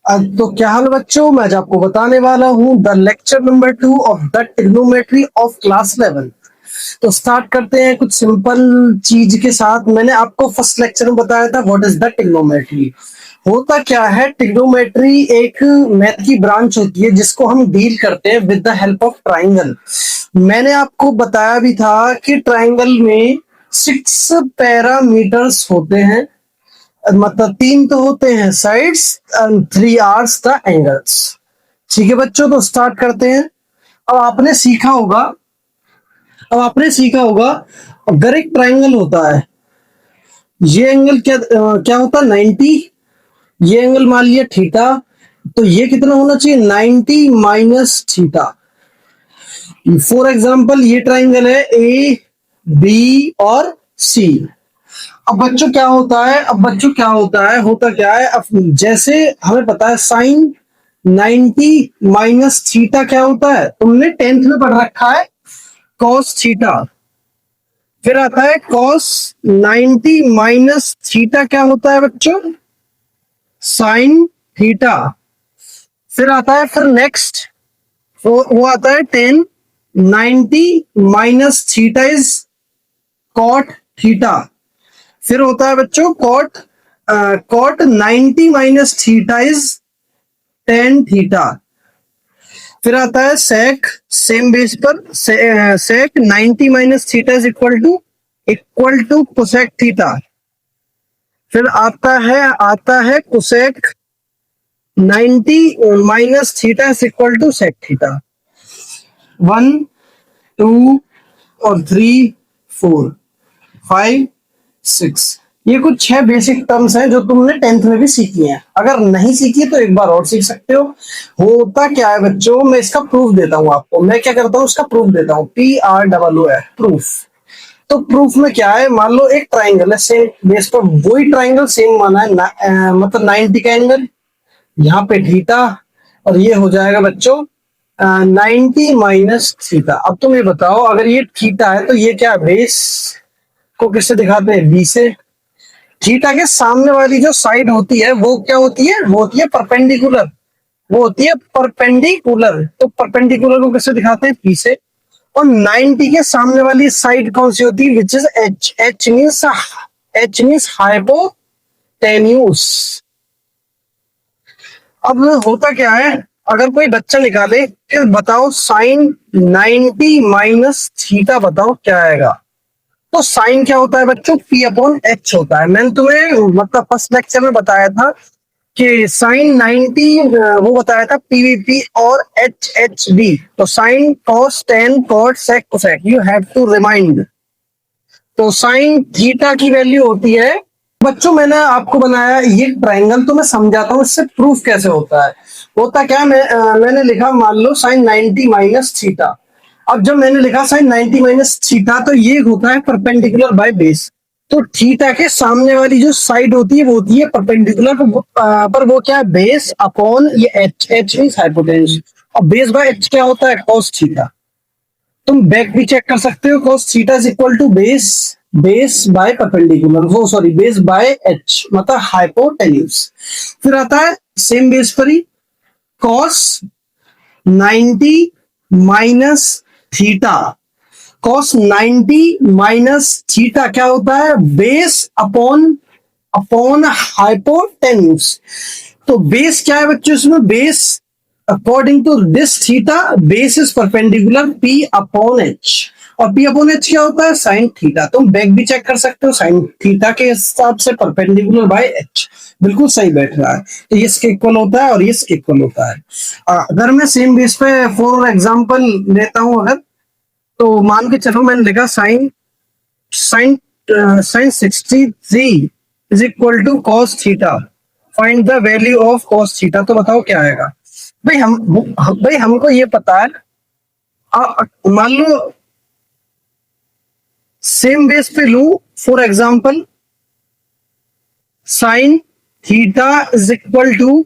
तो क्या हाल बच्चों, मैं आज आपको बताने वाला हूँ the lecture number 2 of the trigonometry of class 11। तो स्टार्ट करते हैं कुछ सिंपल चीज के साथ। मैंने आपको फर्स्ट लेक्चर में बताया था व्हाट इज द ट्रिग्नोमेट्री। होता क्या है, ट्रिग्नोमेट्री एक मैथ की ब्रांच होती है जिसको हम डील करते हैं with the help of triangle. मैंने आपको बताया भी था कि ट्राइंगल में 6 पैरामीटर्स होते हैं, मतलब 3 तो होते हैं sides and 3 are the angles. ठीक है बच्चों, तो स्टार्ट करते हैं। अब आपने सीखा होगा अगर एक ट्राइंगल होता है, ये एंगल क्या होता है 90, ये एंगल मान लिया थीटा, तो ये कितना होना चाहिए 90 माइनस थीटा। फॉर एग्जाम्पल ये ट्राइंगल है ए बी और सी। अब बच्चों क्या होता है, अब जैसे हमें पता है साइन 90 माइनस थीटा क्या होता है, तुमने 10th में पढ़ रखा है कॉस थीटा। फिर आता है कॉस 90 माइनस थीटा क्या होता है बच्चों, साइन थीटा। फिर आता है फिर नेक्स्ट, वो आता है 10 90 minus theta is cot theta. फिर होता है बच्चों cot 90 minus theta is tan theta. फिर आता है सेक, सेम बेस पर sec 90 minus theta is equal to cosec theta. फिर आता है cosec 90 minus theta is equal to sec theta. 1 2 और 3 4 5 6, ये कुछ 6 बेसिक टर्म्स हैं जो तुमने 10th में भी सीखी हैं। अगर नहीं सीखी तो एक बार और सीख सकते हो। होता क्या है बच्चों, मैं इसका प्रूफ देता हूं आपको। मैं क्या करता हूं, उसका प्रूफ देता हूं, PROOF प्रूफ। तो प्रूफ में क्या है, मान लो एक ट्राइंगल है, सेम बेस पर वही ट्राइंगल सेम माना है मतलब 90 का एंगल, यहाँ पे थीटा, और ये हो जाएगा बच्चों 90 माइनस थीटा। अब तुम ये बताओ, अगर ये थीटा है तो ये क्या है, बेस को किससे दिखाते हैं, बी से। थीटा के सामने वाली जो साइड होती है वो क्या होती है, वो होती है परपेंडिकुलर, तो परपेंडिकुलर को किससे दिखाते हैं, पी से। और 90 के सामने वाली साइड कौन सी होती है, which is H. H means hypotenuse. अब होता क्या है, अगर कोई बच्चा निकाले फिर बताओ साइन 90 माइनस थीटा, बताओ क्या आएगा। तो साइन क्या होता है बच्चों, P अपॉन एच होता है। मैंने तुम्हें मतलब फर्स्ट लेक्चर में बताया था कि साइन 90 वो बताया था PVP और HHD। तो sine cos tan cot sec cosec, you have to remind. तो साइन थीटा की वैल्यू होती है बच्चों, मैंने आपको बनाया ये ट्राइंगल, तो मैं समझाता हूँ इससे प्रूफ कैसे होता है। होता क्या है, मैंने लिखा मान लो साइन 90 माइनस थीटा। अब जब मैंने लिखा साइन 90 माइनस थीटा, तो ये होता है परपेंडिकुलर बाय बेस। तो थीटा के सामने वाली जो साइड होती है वो होती है परपेंडिकुलर, पर वो क्या है, बेस अपॉन ये एच। एच मींस हाइपोटेन्यूस, और बेस बाय एच क्या होता है, कॉस थीटा। तुम बैक भी चेक कर सकते हो, cos theta is equal to base by perpendicular, वो सॉरी बेस बाय एच मतलब हाइपोटेन्यूस। फिर आता है सेम बेस पर ही cos 90 minus theta. cos 90 minus theta क्या होता है, बेस अपॉन हाइपोटेन्यूस। तो बेस क्या है बच्चों, इसमें base according to this theta base is perpendicular P upon H, और P अपॉन एच क्या होता है, साइन थीटा। तुम बैक भी चेक कर सकते हो, साइन थीटा के हिसाब से परपेंडिकुलर बाय एच बिल्कुल सही बैठ रहा है। तो ये इसके इक्वल होता है और ये इसके इक्वल होता है। अगर मैं सेम बेस पे फॉर एग्जांपल लेता हूं, अगर तो मान के चलो मैंने लिखा sine sine sine 63 is equal to cos theta, find the value of cos theta. तो बताओ क्या आएगा। भाई हमको ये पता है, मान लो सेम बेस पे लू, for example sine theta is equal to,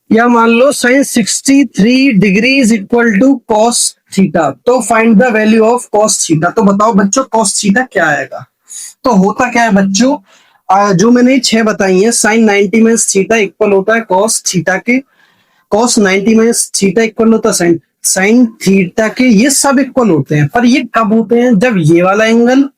या मान लो sine 63 degree is equal to cos theta. तो find the value of cos theta. तो बताओ बच्चों कॉस थीटा क्या आएगा। तो होता क्या है बच्चों, जो मैंने 6 बताई है, साइन 90 माइनस थीटा इक्वल होता है कॉस थीटा के, कॉस 90 माइनस थीटा इक्वल होता है साइन साइन थीटा के, ये सब इक्वल होते हैं। पर ये कब होते हैं? जब ये वाला एंगल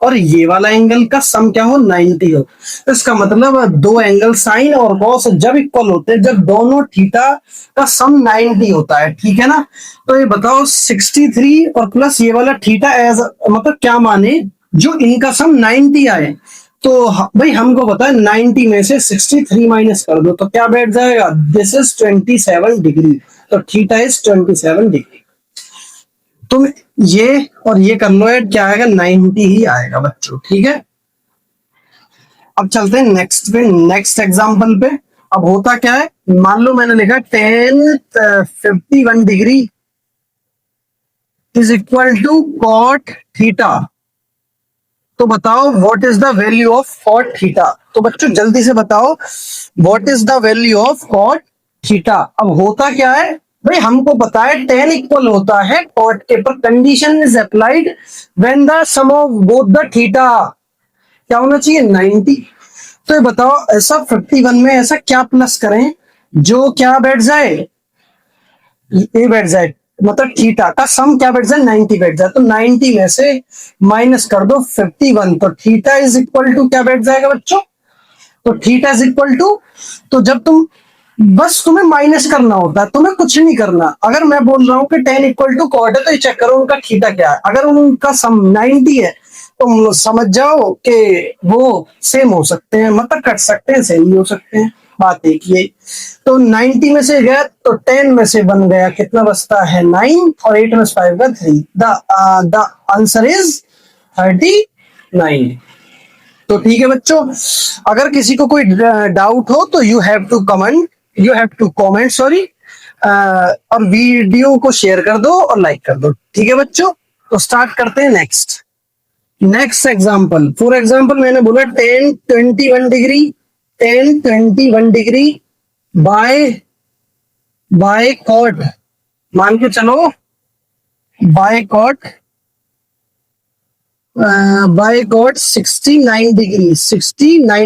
और ये वाला एंगल का सम क्या हो, 90 हो। तो इसका मतलब दो एंगल साइन और कॉस जब इक्वल होते हैं, जब दोनों थीटा का सम 90 होता है, ठीक है ना। तो ये बताओ 63 और प्लस ये वाला थीटा एज मतलब क्या माने, जो इनका सम 90 आए। तो भाई हमको पता है 90 में से 63 माइनस कर दो तो क्या बैठ जाएगा, दिस इज 27 डिग्री। तो थीटा इज 27 डिग्री। तुम ये और ये कर लो ऐड, क्या आएगा, 90 ही आएगा बच्चों, ठीक है। अब चलते हैं नेक्स्ट पे, नेक्स्ट एग्जांपल पे। अब होता क्या है, मान लो मैंने लिखा 51 degree is equal to cot theta. तो बताओ what is the value of cot theta. तो बच्चों जल्दी से बताओ what is the value of cot theta. अब होता क्या है भाई, हमको पता है tan इक्वल होता है कॉट के, पर condition is applied when the sum of both the theta क्या होना चाहिए, 90। तो ये बताओ ऐसा 51 में ऐसा क्या प्लस करें जो क्या बैठ जाए, ये बैठ जाए, मतलब थीटा का सम क्या बैठ जाए, 90 बैठ जाए। तो 90 में से माइनस कर दो 51, तो थीटा इज इक्वल टू क्या बैठ जाएगा बच्चों, तो थीटा इज इक्वल टू, तो जब तुम बस तुम्हें माइनस करना होता है, तुम्हें कुछ नहीं करना। अगर मैं बोल रहा हूँ कि tan इक्वल टू कॉट है, तो ये चेक करो उनका थीटा क्या है। अगर उनका सम 90 है तो समझ जाओ कि वो सेम हो सकते हैं, मतलब कट सकते हैं, सेम भी हो सकते हैं, बात एक ये। तो 90 में से गया तो 10 में से बन गया, कितना बचता है 9, और 8 में से 5 का 3। The answer is 39। तो ठीक है बच्चों, अगर किसी को कोई डाउट हो तो you have to comment sorry, और वीडियो को शेयर कर दो और लाइक कर दो, ठीक है बच्चों। तो स्टार्ट करते हैं नेक्स्ट एग्जांपल। फॉर एग्जांपल मैंने बोला 10 21 डिग्री बाय बाय कॉट, मान के चलो बाय कॉट 69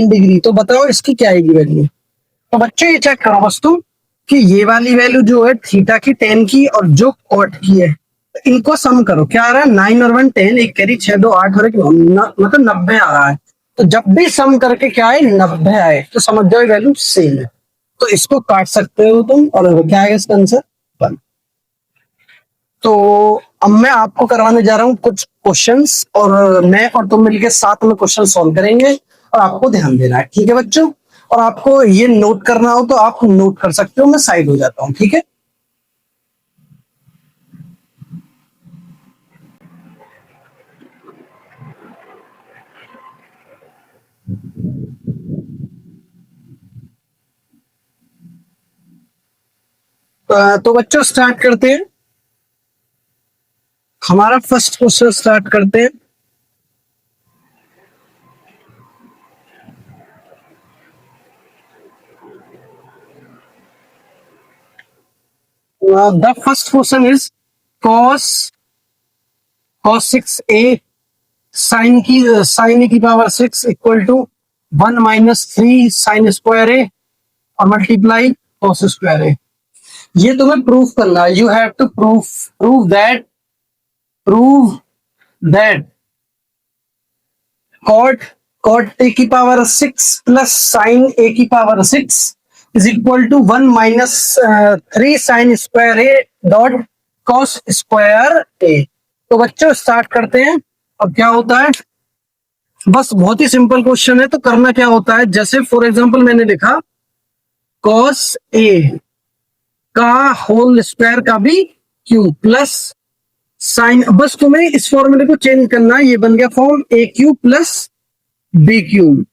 डिग्री। तो बताओ इसकी क्या आएगी वैल्यू। तो बच्चों ये चेक करो बस तुम कि ये वाली वैल्यू जो है थीटा की, tan की, और जो कॉट की है, इनको सम करो। क्या आ रहा है, 9 और 1 10, एक कैरी 6 2 8 और एक 9, मतलब 90 आ रहा है। तो जब भी सम करके क्या आए, 90 आए, तो समझ जाओ वैल्यू सेम है। तो इसको काट सकते हो तुम, और क्या आएगा इसका आंसर 1। तो अब मैं आपको करवाने जा रहा हूँ कुछ क्वेश्चंस, और मैं और तुम मिलके साथ में क्वेश्चन सॉल्व करेंगे, और आपको ध्यान देना है, ठीक है बच्चों। और आपको ये नोट करना हो तो आप नोट कर सकते हो, मैं साइड हो जाता हूँ, ठीक है। तो बच्चों स्टार्ट करते हैं, हमारा फर्स्ट क्वेश्चन स्टार्ट करते हैं। The first question is cos cos 6a sine A की power 6 equal to 1 minus 3 sine square A और मल्टीप्लाई कॉस स्क्वायर ए। ये तुम्हें प्रूफ करना है, you have to prove that cot cot A की power 6 plus sine A की power 6 is equal to 1 minus 3 sine square A dot cos square A. तो बच्चों start करते हैं। अब क्या होता है, बस बहुत ही सिंपल क्वेश्चन है। तो करना क्या होता है, जैसे फॉर एग्जांपल मैंने लिखा कॉस ए का होल स्क्वायर का भी क्यूब प्लस साइन, बस तुम्हें इस फॉर्मूले को चेंज करना है, ये बन गया form a cube plus B cube.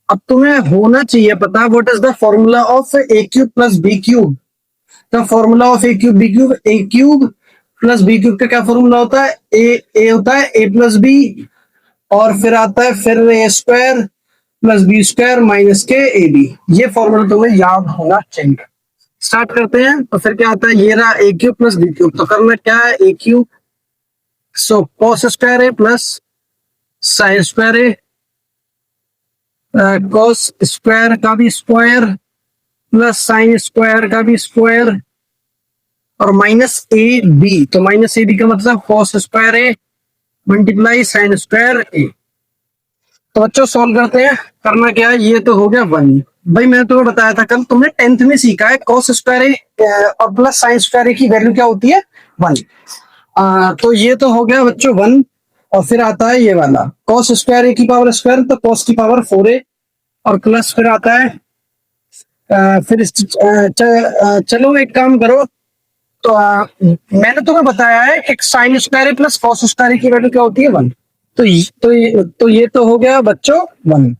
अब तुम्हें होना चाहिए पता what is the formula of a cube plus B cube. The formula of a cube b cube, a cube plus B cube का क्या फॉर्मूला होता है, ए होता है ए प्लस बी, और फिर आता है फिर A square plus B square minus के ए बी। ये फॉर्मूला तुम्हें याद होना चाहिए। स्टार्ट करते हैं। तो फिर क्या आता है, ये रहा ए क्यूब प्लस बी क्यूब। तो करना क्या है, A cube so cos square A plus sign square A cos square का भी स्क्वायर प्लस साइन स्क्वायर का भी स्क्वायर और माइनस ए बी, तो माइनस ए बी का मतलब cos square A multiply sign square A. तो बच्चों सॉल्व करते हैं। करना क्या है, ये तो हो गया वन। भाई मैंने तुम्हें बताया था कल, तुमने टेंथ में सीखा है कॉस स्क्वायर ए और प्लस साइन स्क्वायर ए की वैल्यू क्या होती है, वन। तो ये तो हो गया बच्चों वन। और फिर आता है ये वाला कॉस स्क्वायर ए की पावर स्क्वायर, तो कॉस की पावर 4a और प्लस फिर आता है फिर चलो एक काम करो। तो मैंने तुम्हें बताया है कि sine square plus cos square की वैल्यू क्या होती है, वन। तो ये तो हो गया बच्चों वन।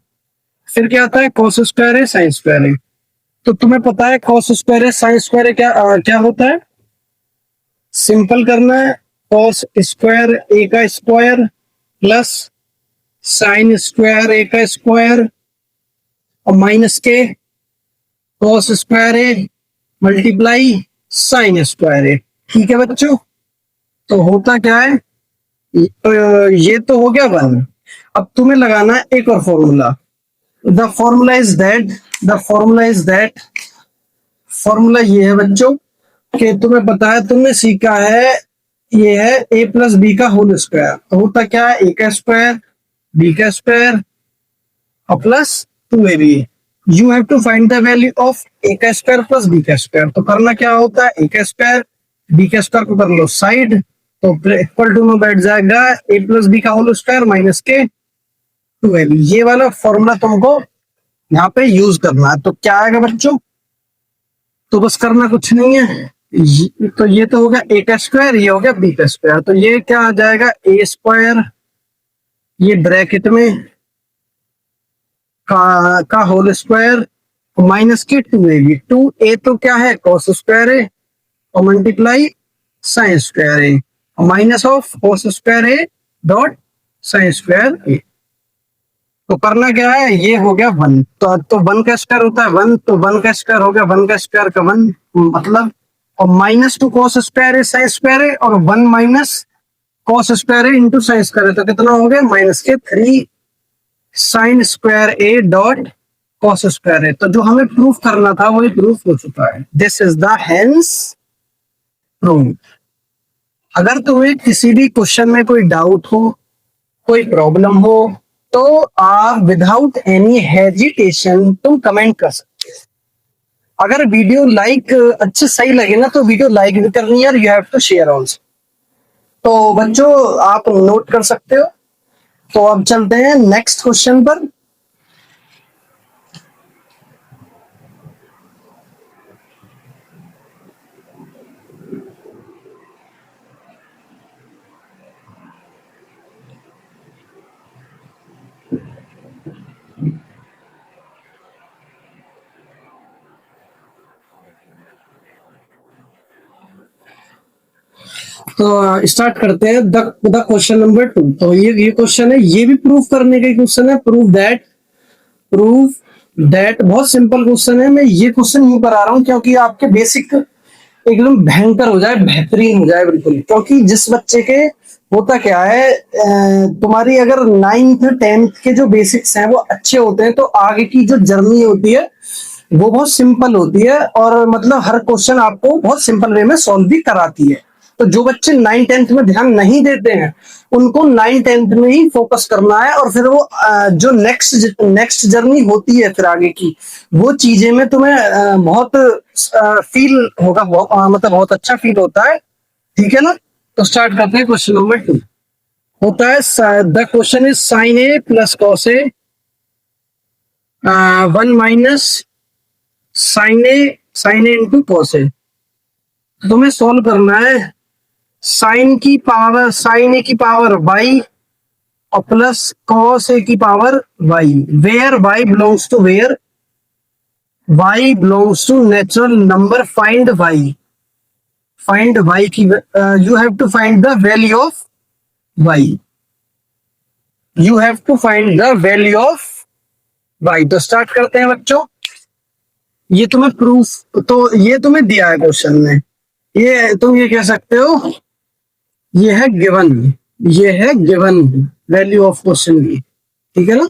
फिर क्या आता है कॉस स्क्वायर है साइन स्क्वायर है। तो तुम्हें पता है कॉस स्क्वायर है साइन स्क्वायर है क्या होता है। सिंपल करना है, कॉस स्क्वायर ए का स्क्वायर प्लस साइन स्क्वायर ए का स्क्वायर और माइनस के cos square A multiply sign square ए। ठीक है बच्चों, तो होता क्या है, ये तो हो गया वन। अब तुम्हें लगाना है एक और formula. The formula is that formula ये है बच्चों कि तुम्हें पता है, तुमने सीखा है, ये है a प्लस बी का होल स्क्वायर। तो होता क्या है, a का स्क्वायर b का स्क्वायर और plus 2ab। You have to find the value of a का स्क्वायर प्लस b का स्क्वायर। तो करना क्या होता है, a का स्क्वायर b का स्क्वायर को कर लो साइड, तो इक्वल टू में बैठ जाएगा a प्लस बी का होल स्क्वायर माइनस के 2ab। ये वाला फॉर्मूला तुमको यहाँ पे यूज करना है। तो क्या आएगा बच्चों, तो बस करना कुछ नहीं है, तो ये तो होगा a का स्क्वायर, ये हो गया b का स्क्वायर। तो ये क्या आ जाएगा, a स्क्वायर ये ब्रैकेट में का होल स्क्वायर माइनस के 2ab। 2a तो क्या है कॉस स्क्वायर है और मल्टीप्लाई साइन स्क्वायर है और माइनस ऑफ कॉस स्क्वायर है डॉट साइन स्क्वायर है। तो करना क्या है, ये हो गया वन। तो वन का स्क्वायर होता है वन, तो वन का स्क्वायर हो गया वन का स्क्वायर का वन मतलब, और माइनस टू कॉस स्क्वायर है साइन स्क्वायर है और वन माइनस कॉस स्क्वायर है इंटू साइन स्क्वायर है। तो कितना हो गया, माइनस के 3 sine square A dot cos square है। तो जो हमें प्रूफ करना था वही प्रूफ हो चुका है। This is the hence proof. अगर तुम्हें किसी भी क्वेश्चन में कोई डाउट हो, कोई प्रॉब्लम हो, तो आप विदाउट एनी हेजिटेशन तुम कमेंट कर सकते हो। अगर वीडियो लाइक अच्छे सही लगे ना, तो वीडियो लाइक भी करनी है और you have to share also. तो बच्चों आप नोट कर सकते हो। तो अब चलते हैं नेक्स्ट क्वेश्चन पर। तो स्टार्ट करते हैं द क्वेश्चन नंबर 2। तो ये क्वेश्चन है, ये भी प्रूफ करने का क्वेश्चन है। प्रूफ दैट बहुत सिंपल क्वेश्चन है। मैं ये क्वेश्चन यूं करा रहा हूं क्योंकि आपके बेसिक एकदम भयंकर हो जाए, बेहतरीन हो जाए बिल्कुल। क्योंकि जिस बच्चे के होता क्या है, तुम्हारी अगर 9th 10th के जो बेसिक्स हैं वो अच्छे होते हैं, तो आगे की जो जर्नी होती है वो बहुत सिंपल होती है और मतलब हर क्वेश्चन आपको बहुत सिंपल वे में सॉल्व भी कराती है। तो जो बच्चे 9 10th में ध्यान नहीं देते हैं, उनको 9 10th में ही फोकस करना है और फिर वो जो नेक्स्ट जर्नी होती है फिर आगे की, वो चीजें में तुम्हें बहुत फील होगा, मतलब बहुत अच्छा फील होता है। ठीक है ना। तो स्टार्ट करते हैं क्वेश्चन नंबर 2। होता है the question is sine A plus cos A 1 minus sine A into cos A. तुम्हें सॉल्व करना है साइन ए की पावर y और प्लस कॉस ए की power y, where y belongs to where, y belongs to natural number. Find y की you have to find the value of y। You have to find the value of y। तो start करते हैं बच्चों। ये तुम्हें proof, तो ये तुम्हें दिया है क्वेश्चन में, ये तुम ये कह सकते हो ये है गिवन वैल्यू ऑफ क्वेश्चन की। ठीक है ना।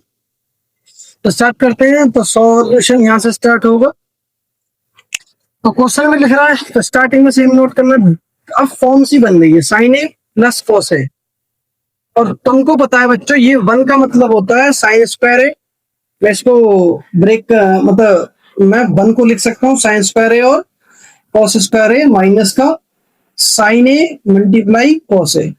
तो स्टार्ट करते हैं। तो सॉल्यूशन यहाँ से स्टार्ट होगा। तो क्वेश्चन में लिख रहा है, तो स्टार्टिंग में सेम नोट करना। अब फॉर्म सी बन रही है साइन ए प्लस कॉस ए, और तुमको पता है बच्चों ये वन का मतलब होता है साइन स्क्वायर ए। मैं इसको ब्रेक मतलब मैं वन को लिख सकता हूँ साइन स्क्वायर ए और कॉस स्क्वायर ए माइनस का sign A multiply cos A.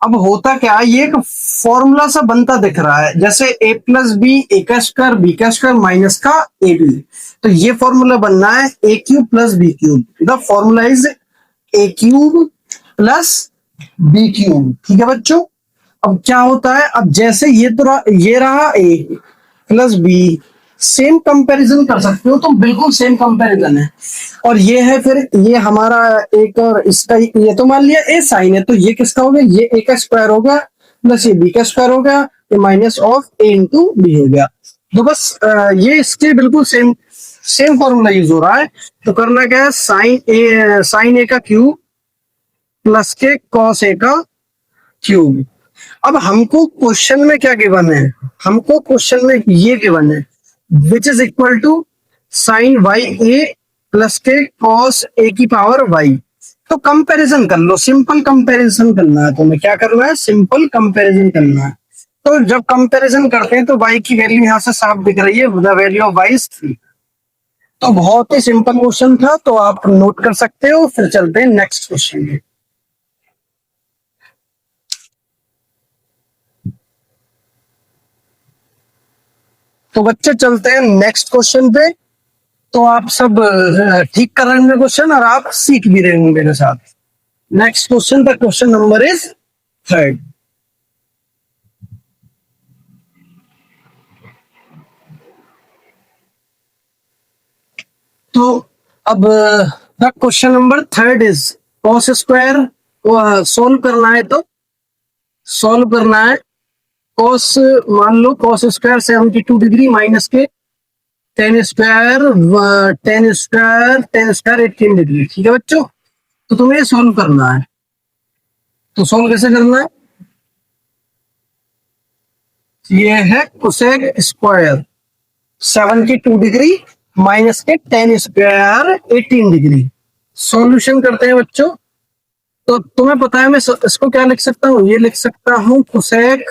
अब होता क्या है, ये एक फॉर्मूला सा बनता दिख रहा है, जैसे a प्लस बी ए का स्क्वायर बी का स्क्वायर माइनस का ए बी। तो ये फॉर्मूला बनना है A cube plus B cube. The formula is A cube plus B cube. ठीक है बच्चों। अब क्या होता है, अब जैसे ये रहा ए प्लस बी, सेम कंपैरिजन कर सकते हो तुम, बिल्कुल सेम कंपैरिजन है। और ये है फिर ये हमारा एक, और इसका ये तो मान लिया ए साइन है, तो ये किसका हो गया, ये ए का स्क्वायर होगा प्लस ये बी का स्क्वायर हो गया, ये minus of A into B हो गया। तो बस ये इसके बिल्कुल सेम सेम फॉर्मूला यूज हो रहा है। तो करना क्या है, साइन ए का क्यूब प्लस के कॉस ए का क्यूब। अब हमको क्वेश्चन में क्या गिवन है, हमको क्वेश्चन में ये गिवन है which is equal to sine Y A plus K cos A की पावर वाई। तो कंपैरिजन कर लो, सिंपल कंपैरिजन करना है तुम्हें। क्या करना है, सिंपल कंपैरिजन करना है। तो जब कंपैरिजन करते हैं तो y की वैल्यू यहाँ से साफ दिख रही है, the value of y is 3। तो बहुत ही सिंपल क्वेश्चन था, तो आप नोट कर सकते हो। फिर चलते हैं नेक्स्ट क्वेश्चन में। तो बच्चे चलते हैं नेक्स्ट क्वेश्चन पे। तो आप सब ठीक कर रहे होंगे क्वेश्चन, और आप सीख भी रहे होंगे मेरे साथ। नेक्स्ट क्वेश्चन का क्वेश्चन नंबर इज 3। तो अब the question number 3 is cos square. Solve करना है, तो सोल्व करना है कॉस, मान लो कॉस स्क्वायर 72 डिग्री माइनस के टेन स्क्वायर 18 डिग्री। ठीक है बच्चों। तो तुम्हें ये सोल्व करना है। तो सोल्व कैसे करना है, ये है कोसेक स्क्वायर 72 डिग्री माइनस के टेन स्क्वायर 18 डिग्री। सॉल्यूशन करते हैं बच्चों। तो तुम्हें पता है मैं इसको क्या लिख सकता हूँ, ये लिख सकता हूँ कोसेक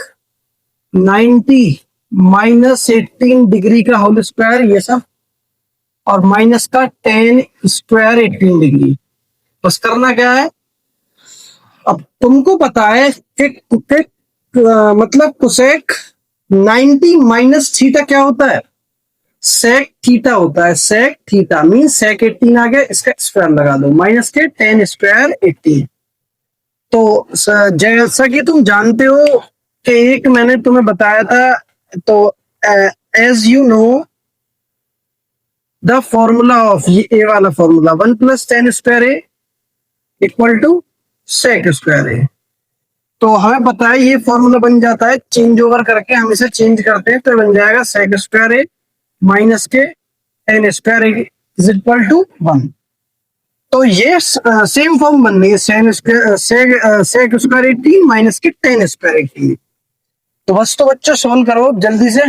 90 माइनस 18 डिग्री का होल स्क्वायर, ये सब, और माइनस का टेन स्क्वायर 18 डिग्री। बस करना क्या है, अब तुमको पता है कि मतलब कोसेक 90 माइनस थीटा क्या होता है, सेक थीटा होता है। सेक थीटा मीन सेक 18 आ गया, इसका स्क्वायर लगा दो, माइनस के टेन स्क्वायर 18। तो जैसा कि तुम जानते हो कि एक मैंने तुम्हें बताया था, तो as you know the formula of ये ए वाला formula 1 plus tan square A equal to sec square A. तो हमें पता है ये फॉर्मूला बन जाता है, चेंज ओवर करके हम इसे चेंज करते हैं तो बन जाएगा सेक स्क्वायर ए माइनस के tan square A is equal to 1। तो ये सेम फॉर्म बन रही है, सेक स्क्वायर 18 माइनस के टेन स्क्वायर 18। तो बस तो बच्चों सोल्व करो जल्दी से।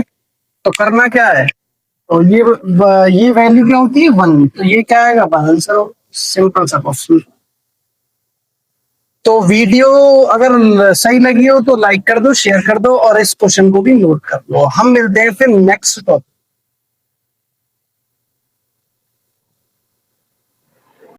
तो करना क्या है, तो ये वैल्यू क्या होती है 1, तो ये क्या आएगा आंसर। सिंपल सा क्वेश्चन। तो वीडियो अगर सही लगी हो तो लाइक कर दो, शेयर कर दो, और इस क्वेश्चन को भी नोट कर लो। हम मिलते हैं फिर नेक्स्ट टॉपिक।